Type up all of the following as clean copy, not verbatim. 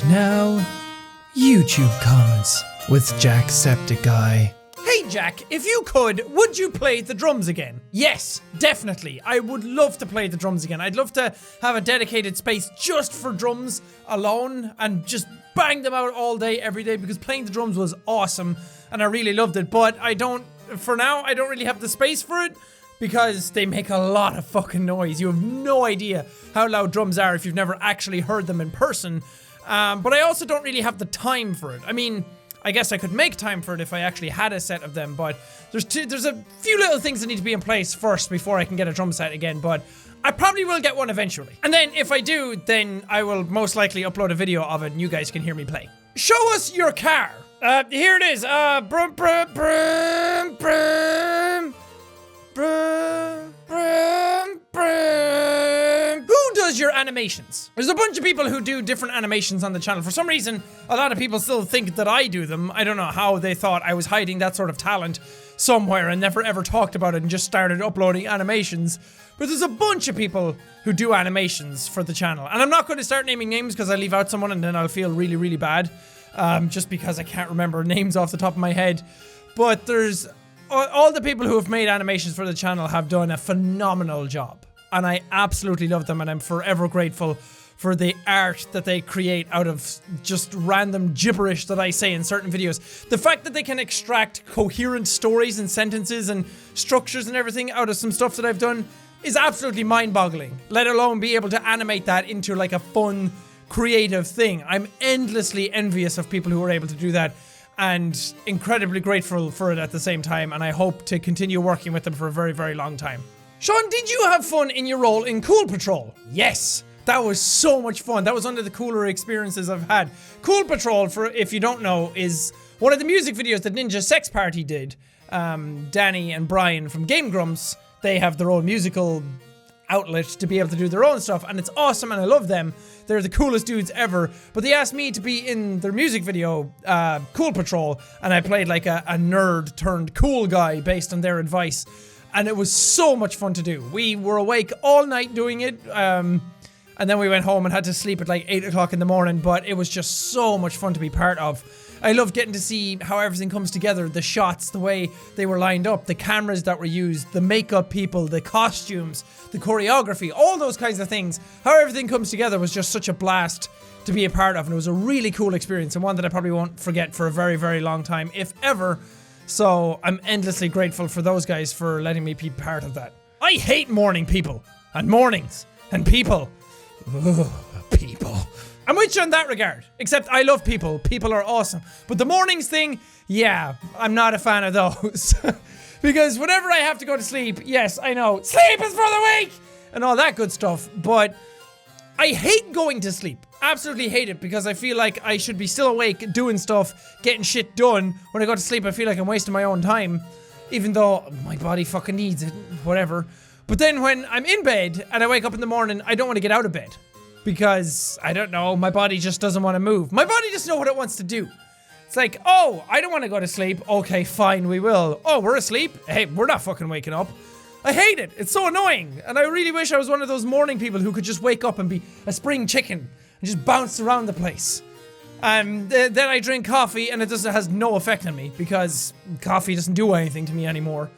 And now, YouTube comments with Jacksepticeye. Hey Jack, if you could, would you play the drums again? Yes, definitely. I would love to play the drums again. I'd love to have a dedicated space just for drums alone and just bang them out all day, every day, because playing the drums was awesome and I really loved it. But for now, I don't really have the space for it because they make a lot of fucking noise. You have no idea how loud drums are if you've never actually heard them in person. But I also don't really have the time for it. I mean, I guess I could make time for it if I actually had a set of them, but there's a few little things that need to be in place first before I can get a drum set again, but I probably will get one eventually. And then if I do, then I will most likely upload a video of it and you guys can hear me play. Show us your car. Here it is. Brum, brum, brum, brum. Brum, brum, brum. Who does your animations? There's a bunch of people who do different animations on the channel. For some reason, a lot of people still think that I do them. I don't know how they thought I was hiding that sort of talent somewhere and never ever talked about it and just started uploading animations. But there's a bunch of people who do animations for the channel. And I'm not going to start naming names because I leave out someone and then I'll feel really, really bad. Just because I can't remember names off the top of my head. But there's all the people who have made animations for the channel have done a phenomenal job. And I absolutely love them and I'm forever grateful for the art that they create out of just random gibberish that I say in certain videos. The fact that they can extract coherent stories and sentences and structures and everything out of some stuff that I've done is absolutely mind-boggling. Let alone be able to animate that into like a fun, creative thing. I'm endlessly envious of people who are able to do that and incredibly grateful for it at the same time, and I hope to continue working with them for a very, very long time. Sean, did you have fun in your role in Cool Patrol? Yes, that was so much fun. That was one of the cooler experiences I've had. Cool Patrol, for if you don't know, is one of the music videos that Ninja Sex Party did. Danny and Brian from Game Grumps, they have their own musical outlet to be able to do their own stuff, and it's awesome and I love them. They're the coolest dudes ever, but they asked me to be in their music video, Cool Patrol, and I played like a nerd turned cool guy based on their advice, and it was so much fun to do. We were awake all night doing it, and then we went home and had to sleep at like 8 o'clock in the morning, but it was just so much fun to be part of. I love getting to see how everything comes together, the shots, the way they were lined up, the cameras that were used, the makeup people, the costumes, the choreography, all those kinds of things. How everything comes together was just such a blast to be a part of, and it was a really cool experience and one that I probably won't forget for a very, very long time, if ever. So I'm endlessly grateful for those guys for letting me be part of that. I hate morning people, and mornings, and people. Ugh, people. I'm with you in that regard, except I love people. People are awesome. But the mornings thing, yeah, I'm not a fan of those. Because whenever I have to go to sleep, yes, I know, sleep is for the weak! And all that good stuff, but I hate going to sleep. Absolutely hate it, because I feel like I should be still awake, doing stuff, getting shit done. When I go to sleep, I feel like I'm wasting my own time, even though my body fucking needs it, whatever. But then when I'm in bed, and I wake up in the morning, I don't want to get out of bed. Because, I don't know, my body just doesn't want to move. My body doesn't know what it wants to do. It's like, oh, I don't want to go to sleep. Okay, fine, we will. Oh, we're asleep? Hey, we're not fucking waking up. I hate it. It's so annoying. And I really wish I was one of those morning people who could just wake up and be a spring chicken and just bounce around the place. And then I drink coffee and it has no effect on me because coffee doesn't do anything to me anymore,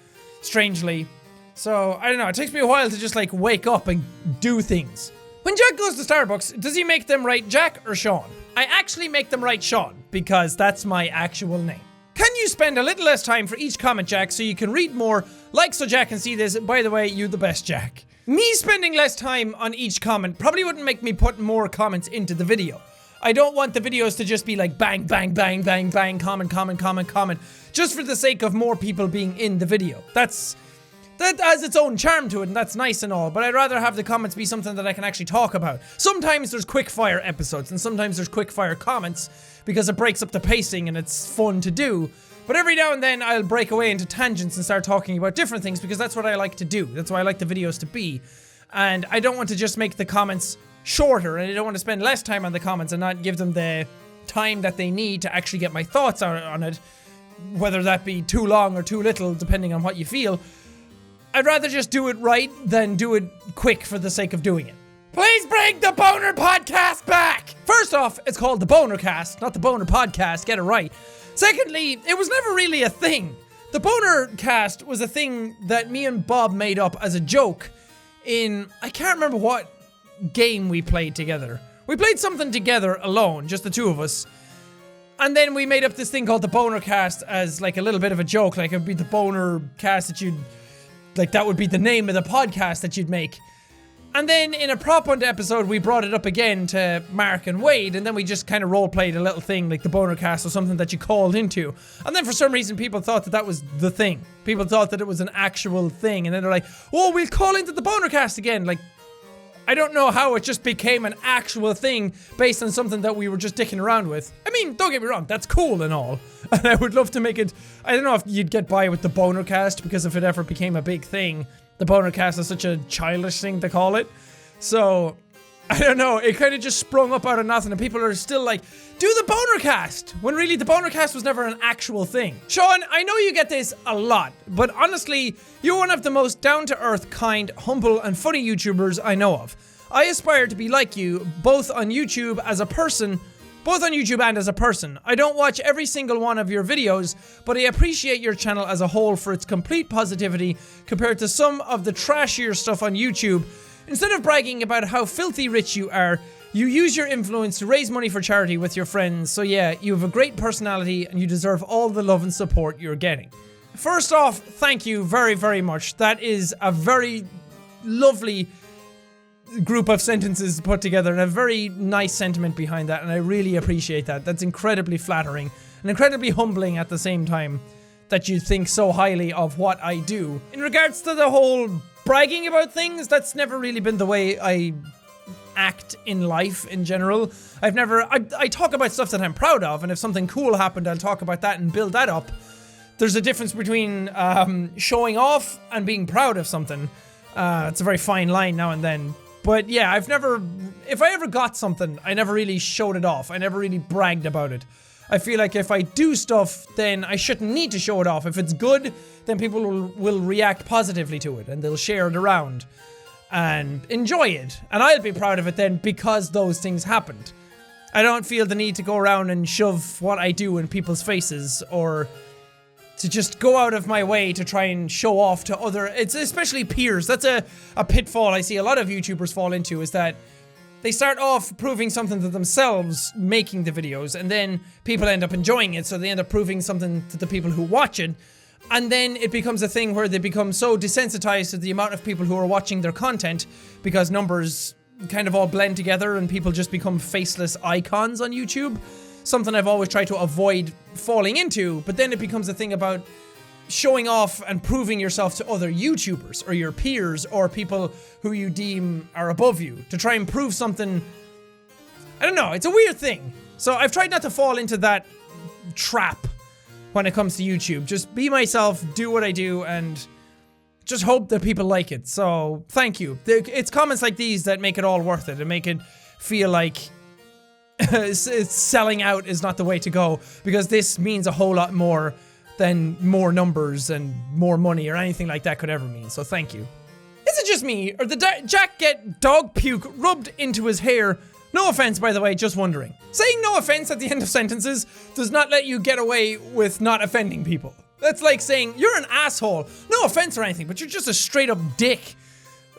strangely. So, I don't know, it takes me a while to just like wake up and do things. When Jack goes to Starbucks, does he make them write Jack or Sean? I actually make them write Sean, because that's my actual name. Can you spend a little less time for each comment, Jack, so you can read more, like so Jack can see this? By the way, you the best, Jack. Me spending less time on each comment probably wouldn't make me put more comments into the video. I don't want the videos to just be like bang, bang, bang, bang, bang, comment, comment, comment, comment, just for the sake of more people being in the video. That has its own charm to it, and that's nice and all, but I'd rather have the comments be something that I can actually talk about. Sometimes there's quick-fire episodes, and sometimes there's quick-fire comments, because it breaks up the pacing and it's fun to do. But every now and then I'll break away into tangents and start talking about different things, because that's what I like to do. That's why I like the videos to be. And I don't want to just make the comments shorter, and I don't want to spend less time on the comments and not give them the time that they need to actually get my thoughts out on it, whether that be too long or too little, depending on what you feel. I'd rather just do it right than do it quick for the sake of doing it. Please bring the Boner Podcast back! First off, it's called the Boner Cast, not the Boner Podcast, get it right. Secondly, it was never really a thing. The Boner Cast was a thing that me and Bob made up as a joke in, I can't remember what game we played together. We played something together alone, just the two of us. And then we made up this thing called the Boner Cast as like a little bit of a joke, like it would be the Boner Cast that you'd, like that would be the name of the podcast that you'd make. And then in a Prop Hunt episode, we brought it up again to Mark and Wade, and then we just kind of role-played a little thing like the Boner Cast or something that you called into. And then for some reason, people thought that that was the thing. People thought that it was an actual thing, and then they're like, oh, we'll call into the Boner Cast again. Like, I don't know how it just became an actual thing based on something that we were just dicking around with. I mean, don't get me wrong, that's cool and all. And I would love to make it, I don't know if you'd get by with the Boner Cast, because if it ever became a big thing, the Boner Cast is such a childish thing to call it. So, I don't know, it kind of just sprung up out of nothing and people are still like, do the Boner Cast! When really the Boner Cast was never an actual thing. Sean, I know you get this a lot, but honestly, you're one of the most down-to-earth, kind, humble, and funny YouTubers I know of. I aspire to be like you, both on YouTube and as a person. I don't watch every single one of your videos, but I appreciate your channel as a whole for its complete positivity compared to some of the trashier stuff on YouTube. Instead of bragging about how filthy rich you are, you use your influence to raise money for charity with your friends. So yeah, you have a great personality and you deserve all the love and support you're getting. First off, thank you very, very much. That is a very lovely group of sentences put together and a very nice sentiment behind that, and I really appreciate that. That's incredibly flattering and incredibly humbling at the same time that you think so highly of what I do. In regards to the whole bragging about things, that's never really been the way I act in life in general. I talk about stuff that I'm proud of, and if something cool happened, I'll talk about that and build that up. There's a difference between showing off and being proud of something. It's a very fine line now and then. But yeah, if I ever got something, I never really showed it off. I never really bragged about it. I feel like if I do stuff, then I shouldn't need to show it off. If it's good, then people will react positively to it and they'll share it around and enjoy it. And I'll be proud of it then because those things happened. I don't feel the need to go around and shove what I do in people's faces or to just go out of my way to try and show off to it's especially peers. That's a pitfall I see a lot of YouTubers fall into, is that they start off proving something to themselves, making the videos, and then people end up enjoying it, so they end up proving something to the people who watch it, and then it becomes a thing where they become so desensitized to the amount of people who are watching their content, because numbers kind of all blend together and people just become faceless icons on YouTube. Something I've always tried to avoid falling into, but then it becomes a thing about showing off and proving yourself to other YouTubers or your peers or people who you deem are above you to try and prove something. I don't know, it's a weird thing. So I've tried not to fall into that trap when it comes to YouTube. Just be myself, do what I do, and just hope that people like it. So thank you. It's comments like these that make it all worth it and make it feel like selling out is not the way to go, because this means a whole lot more than more numbers and more money or anything like that could ever mean. So thank you. Is it just me, or did Jack get dog puke rubbed into his hair? No offense, by the way, just wondering. Saying no offense at the end of sentences does not let you get away with not offending people. That's like saying you're an asshole. No offense or anything, but you're just a straight up dick.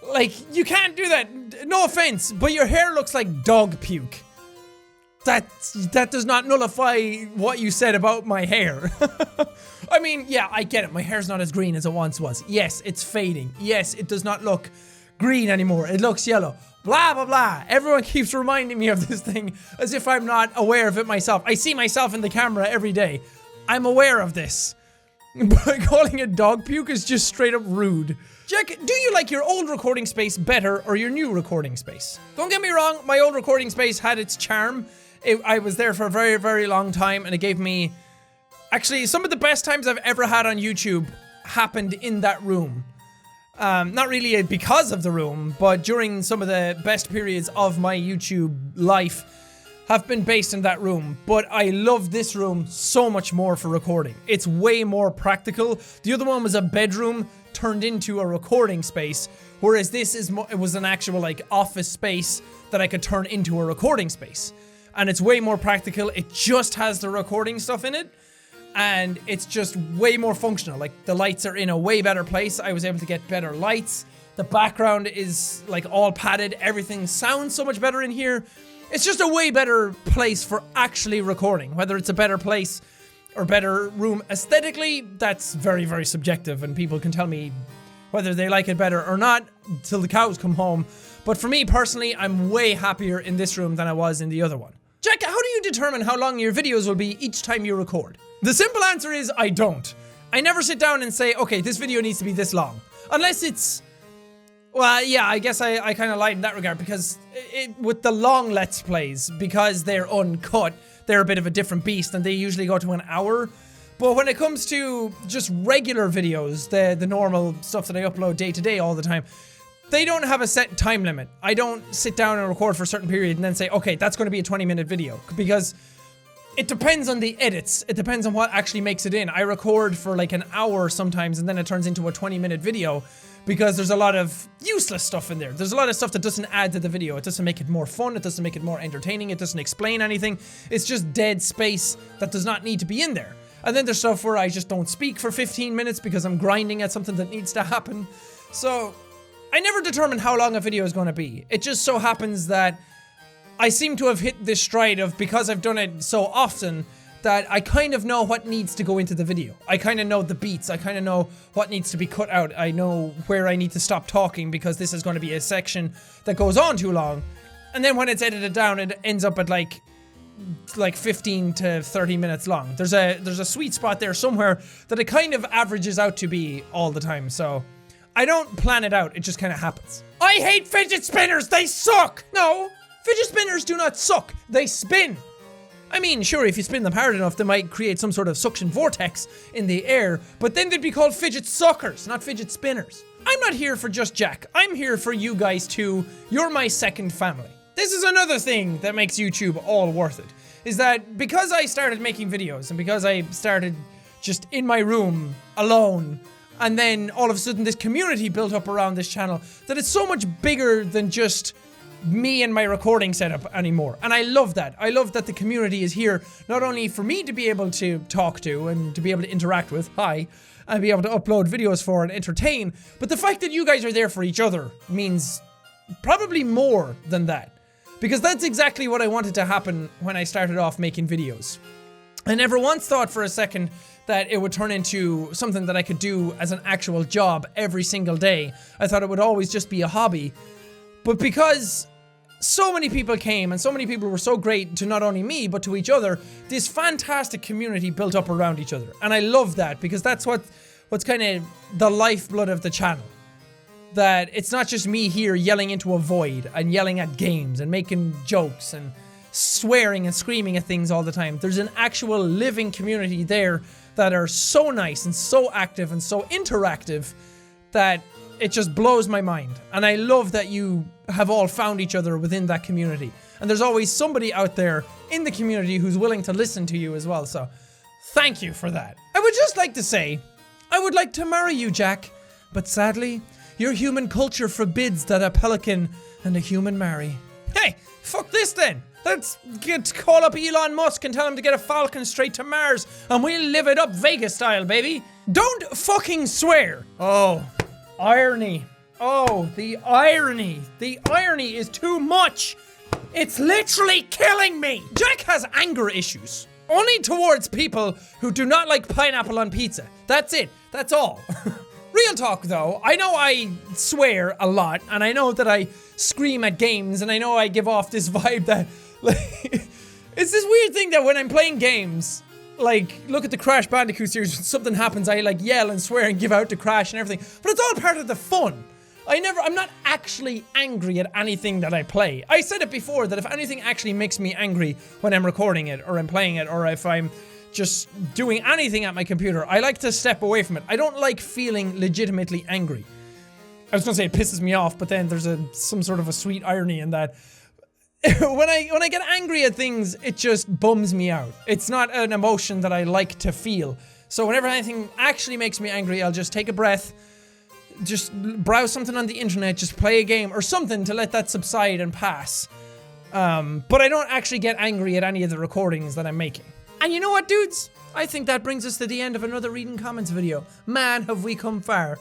Like, you can't do that. No offense, but your hair looks like dog puke. That does not nullify what you said about my hair. I mean, yeah, I get it. My hair's not as green as it once was. Yes, it's fading. Yes, it does not look green anymore. It looks yellow. Blah, blah, blah. Everyone keeps reminding me of this thing as if I'm not aware of it myself. I see myself in the camera every day. I'm aware of this. But calling it dog puke is just straight up rude. Jack, do you like your old recording space better or your new recording space? Don't get me wrong, my old recording space had its charm. I was there for a very, very long time, and it gave me... Actually, some of the best times I've ever had on YouTube happened in that room. Not really because of the room, but during some of the best periods of my YouTube life have been based in that room. But I love this room so much more for recording. It's way more practical. The other one was a bedroom, turned into a recording space, whereas this it was an actual like office space that I could turn into a recording space. And it's way more practical. It just has the recording stuff in it, and it's just way more functional. Like, the lights are in a way better place. I was able to get better lights. The background is like all padded. Everything sounds so much better in here. It's just a way better place for actually recording. Whether it's a better place or better room aesthetically, that's very, very subjective, and people can tell me whether they like it better or not till the cows come home. But for me personally, I'm way happier in this room than I was in the other one. Jack, how do you determine how long your videos will be each time you record? The simple answer is I don't. I never sit down and say, okay, this video needs to be this long. Unless it's... Well, yeah, I guess I kind of lied in that regard, because with the long Let's Plays, because they're uncut, they're a bit of a different beast, and they usually go to an hour. But when it comes to just regular videos, the normal stuff that I upload day to day all the time, they don't have a set time limit. I don't sit down and record for a certain period and then say, okay, that's going to be a 20-minute video, because it depends on the edits. It depends on what actually makes it in. I record for like an hour sometimes, and then it turns into a 20-minute video, because there's a lot of useless stuff in there. There's a lot of stuff that doesn't add to the video. It doesn't make it more fun. It doesn't make it more entertaining. It doesn't explain anything. It's just dead space that does not need to be in there. And then there's stuff where I just don't speak for 15 minutes because I'm grinding at something that needs to happen. So I never determine how long a video is going to be. It just so happens that I seem to have hit this stride of, because I've done it so often, that I kind of know what needs to go into the video. I kind of know the beats. I kind of know what needs to be cut out. I know where I need to stop talking, because this is going to be a section that goes on too long. And then when it's edited down, it ends up at like 15 to 30 minutes long. There's a sweet spot there somewhere that it kind of averages out to be all the time. So I don't plan it out. It just kind of happens. I hate fidget spinners. They suck. No, fidget spinners do not suck. They spin. I mean, sure, if you spin them hard enough, they might create some sort of suction vortex in the air, but then they'd be called fidget suckers, not fidget spinners. I'm not here for just Jack. I'm here for you guys too. You're my second family. This is another thing that makes YouTube all worth it, is that because I started making videos, and because I started just in my room alone, and then all of a sudden this community built up around this channel, that it's so much bigger than just me and my recording setup anymore. And I love that. I love that the community is here, not only for me to be able to talk to and to be able to interact with, and be able to upload videos for and entertain, but the fact that you guys are there for each other means probably more than that. Because that's exactly what I wanted to happen when I started off making videos. I never once thought for a second that it would turn into something that I could do as an actual job every single day. I thought it would always just be a hobby. But because so many people came, and so many people were so great to not only me, but to each other, this fantastic community built up around each other. And I love that, because that's what's kind of the lifeblood of the channel. That it's not just me here yelling into a void, and yelling at games, and making jokes, and swearing and screaming at things all the time. There's an actual living community there that are so nice, and so active, and so interactive, that it just blows my mind. And I love that you have all found each other within that community. And there's always somebody out there in the community who's willing to listen to you as well. So thank you for that. I would just like to say, I would like to marry you, Jack. But sadly, your human culture forbids that a pelican and a human marry. Hey, fuck this then. Let's call up Elon Musk and tell him to get a falcon straight to Mars, and we'll live it up Vegas style, baby. Don't fucking swear. Oh. Irony. Oh, the irony. The irony is too much. It's literally killing me. Jack has anger issues. Only towards people who do not like pineapple on pizza. That's it. That's all. Real talk though, I know I swear a lot, and I know that I scream at games, and I know I give off this vibe that, like, it's this weird thing that when I'm playing games, like, look at the Crash Bandicoot series, when something happens, I like yell and swear and give out to Crash and everything. But it's all part of the fun. I'm not actually angry at anything that I play. I said it before that if anything actually makes me angry when I'm recording it, or I'm playing it, or if I'm just doing anything at my computer, I like to step away from it. I don't like feeling legitimately angry. I was gonna say it pisses me off, but then there's some sort of a sweet irony in that. When I get angry at things, it just bums me out. It's not an emotion that I like to feel. So whenever anything actually makes me angry, I'll just take a breath, just browse something on the internet, just play a game or something to let that subside and pass. But I don't actually get angry at any of the recordings that I'm making. And you know what, dudes? I think that brings us to the end of another reading comments video. Man, have we come far.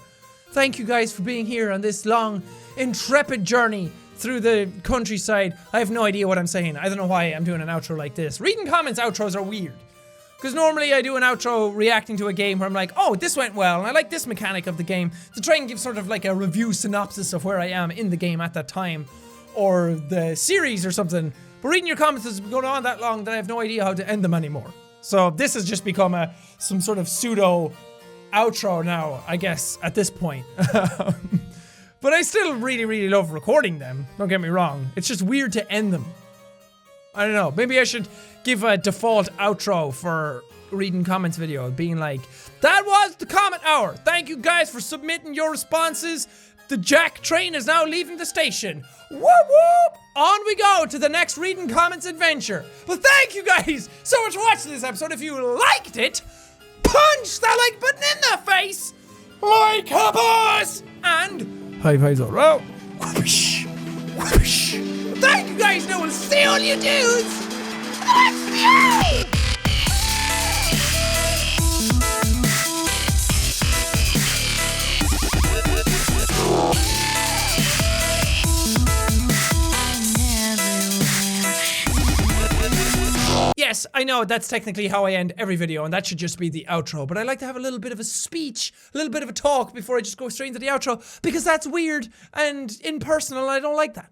Thank you guys for being here on this long, intrepid journey through the countryside. I have no idea what I'm saying. I don't know why I'm doing an outro like this. Reading comments outros are weird. Because normally I do an outro reacting to a game where I'm like, oh, this went well, and I like this mechanic of the game, to try and give sort of like a review synopsis of where I am in the game at that time, or the series or something. But reading your comments has been going on that long that I have no idea how to end them anymore. So this has just become some sort of pseudo outro now, I guess, at this point. But I still really, really love recording them. Don't get me wrong. It's just weird to end them. I don't know. Maybe I should give a default outro for reading comments video, being like, that was the comment hour. Thank you guys for submitting your responses. The Jack train is now leaving the station. Whoop whoop! On we go to the next reading comments adventure. But thank you guys so much for watching this episode. If you liked it, punch that like button in the face like a boss! And high fives all around. Whoosh, whoosh. Thank you guys, and I will see all you dudes in the next video! Yes, I know that's technically how I end every video, and that should just be the outro, but I like to have a little bit of a speech, a little bit of a talk before I just go straight into the outro, because that's weird and impersonal, and I don't like that.